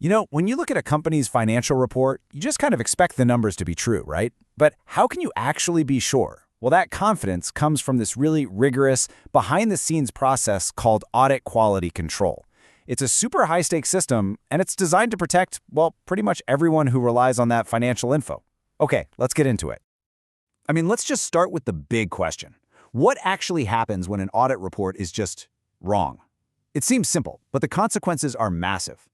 You know, when you look at a company's financial report, you just kind of expect the numbers to be true, right? But how can you actually be sure? Well, that confidence comes from this really rigorous, behind-the-scenes process called Audit Quality Control. It's a super high-stakes system, and it's designed to protect, well, pretty much everyone who relies on that financial info. Okay, let's get into it. Let's just start with the big question. What actually happens when an audit report is just wrong? It seems simple, but the consequences are massive.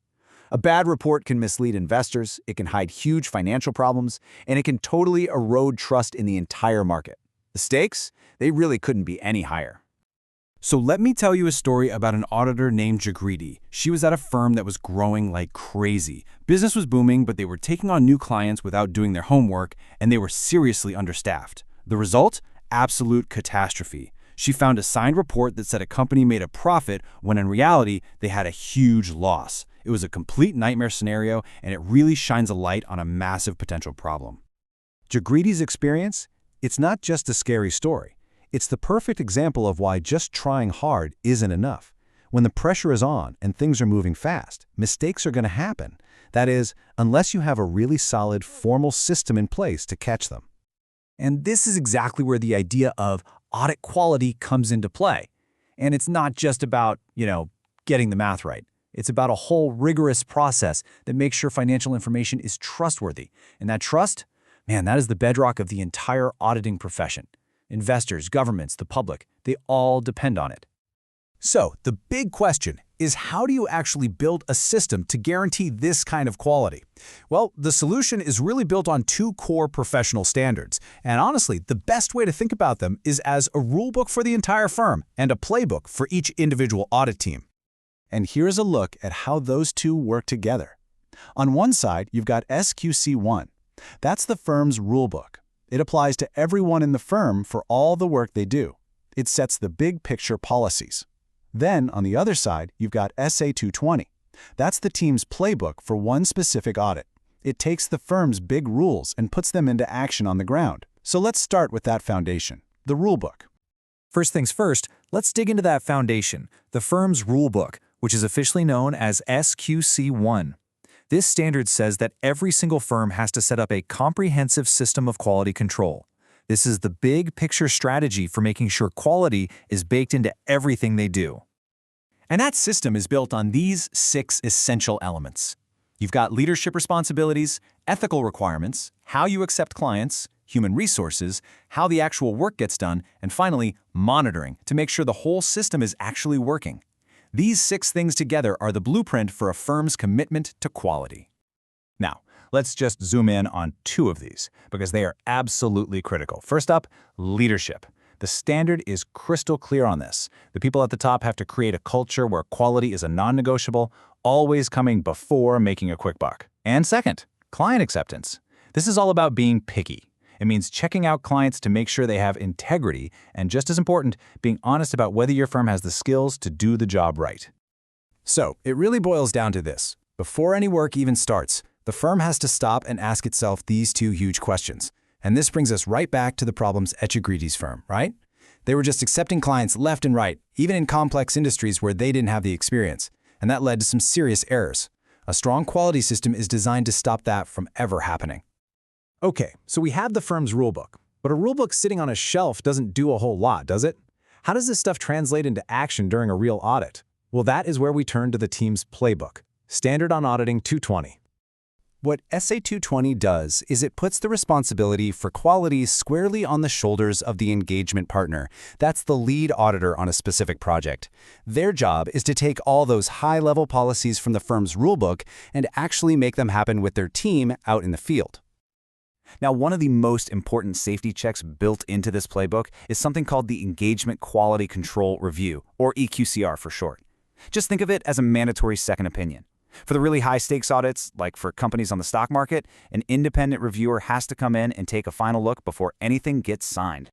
A bad report can mislead investors, it can hide huge financial problems, and it can totally erode trust in the entire market. The stakes? They really couldn't be any higher. So let me tell you a story about an auditor named Jagriti. She was at a firm that was growing like crazy. Business was booming, but they were taking on new clients without doing their homework, and they were seriously understaffed. The result? Absolute catastrophe. She found a signed report that said a company made a profit when in reality they had a huge loss. It was a complete nightmare scenario, and it really shines a light on a massive potential problem. Jagriti's experience? It's not just a scary story. It's the perfect example of why just trying hard isn't enough. When the pressure is on and things are moving fast, mistakes are going to happen. That is, unless you have a really solid, formal system in place to catch them. And this is exactly where the idea of audit quality comes into play. And it's not just about, getting the math right. It's about a whole rigorous process that makes sure financial information is trustworthy. And that trust, that is the bedrock of the entire auditing profession. Investors, governments, the public, they all depend on it. So, the big question is, how do you actually build a system to guarantee this kind of quality? Well, the solution is really built on two core professional standards. And honestly, the best way to think about them is as a rulebook for the entire firm and a playbook for each individual audit team. And here's a look at how those two work together. On one side, you've got SQC1. That's the firm's rulebook. It applies to everyone in the firm for all the work they do. It sets the big picture policies. Then, on the other side, you've got SA220. That's the team's playbook for one specific audit. It takes the firm's big rules and puts them into action on the ground. So let's start with that foundation, the rulebook. First things first, let's dig into that foundation, the firm's rulebook, which is officially known as SQC1. This standard says that every single firm has to set up a comprehensive system of quality control. This is the big picture strategy for making sure quality is baked into everything they do. And that system is built on these 6 essential elements. You've got leadership responsibilities, ethical requirements, how you accept clients, human resources, how the actual work gets done, and finally, monitoring to make sure the whole system is actually working. These 6 things together are the blueprint for a firm's commitment to quality. Now, let's just zoom in on 2 of these, because they are absolutely critical. First up, leadership. The standard is crystal clear on this. The people at the top have to create a culture where quality is a non-negotiable, always coming before making a quick buck. And second, client acceptance. This is all about being picky. It means checking out clients to make sure they have integrity, and just as important, being honest about whether your firm has the skills to do the job right. So, it really boils down to this. Before any work even starts, the firm has to stop and ask itself these 2 huge questions. And this brings us right back to the problems at Jagriti's firm, right? They were just accepting clients left and right, even in complex industries where they didn't have the experience. And that led to some serious errors. A strong quality system is designed to stop that from ever happening. Okay, so we have the firm's rulebook, but a rulebook sitting on a shelf doesn't do a whole lot, does it? How does this stuff translate into action during a real audit? Well, that is where we turn to the team's playbook, Standard on Auditing 220. What SA220 does is it puts the responsibility for quality squarely on the shoulders of the engagement partner. That's the lead auditor on a specific project. Their job is to take all those high-level policies from the firm's rulebook and actually make them happen with their team out in the field. Now, one of the most important safety checks built into this playbook is something called the Engagement Quality Control Review, or EQCR for short. Just think of it as a mandatory second opinion. For the really high-stakes audits, like for companies on the stock market, an independent reviewer has to come in and take a final look before anything gets signed.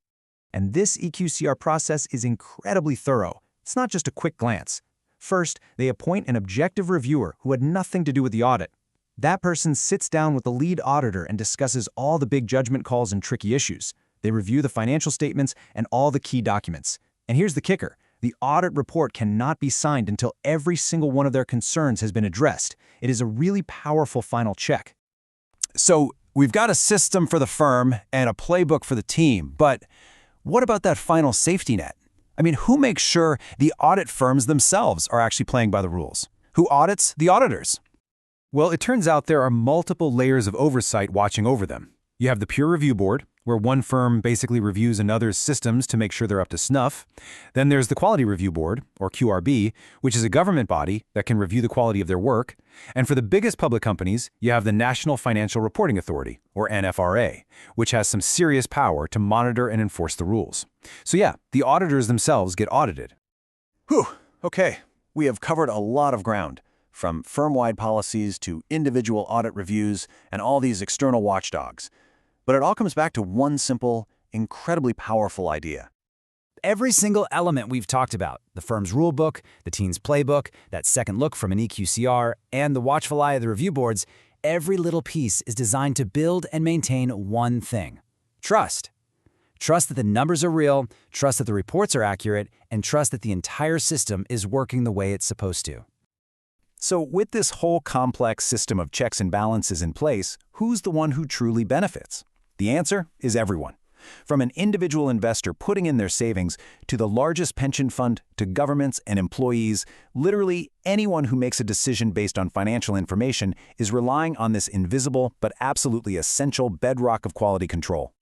And this EQCR process is incredibly thorough. It's not just a quick glance. First, they appoint an objective reviewer who had nothing to do with the audit. That person sits down with the lead auditor and discusses all the big judgment calls and tricky issues. They review the financial statements and all the key documents. And here's the kicker. The audit report cannot be signed until every single one of their concerns has been addressed. It is a really powerful final check. So we've got a system for the firm and a playbook for the team, but what about that final safety net? I mean, who makes sure the audit firms themselves are actually playing by the rules? Who audits the auditors? Well, it turns out there are multiple layers of oversight watching over them. You have the peer review board, where one firm basically reviews another's systems to make sure they're up to snuff. Then there's the quality review board, or QRB, which is a government body that can review the quality of their work. And for the biggest public companies, you have the National Financial Reporting Authority, or NFRA, which has some serious power to monitor and enforce the rules. So yeah, the auditors themselves get audited. Whew, okay. We have covered a lot of ground, from firm-wide policies to individual audit reviews and all these external watchdogs. But it all comes back to one simple, incredibly powerful idea. Every single element we've talked about, the firm's rulebook, the team's playbook, that second look from an EQCR, and the watchful eye of the review boards, every little piece is designed to build and maintain one thing: trust. Trust that the numbers are real, trust that the reports are accurate, and trust that the entire system is working the way it's supposed to. So with this whole complex system of checks and balances in place, who's the one who truly benefits? The answer is everyone. From an individual investor putting in their savings to the largest pension fund to governments and employees, literally anyone who makes a decision based on financial information is relying on this invisible but absolutely essential bedrock of quality control.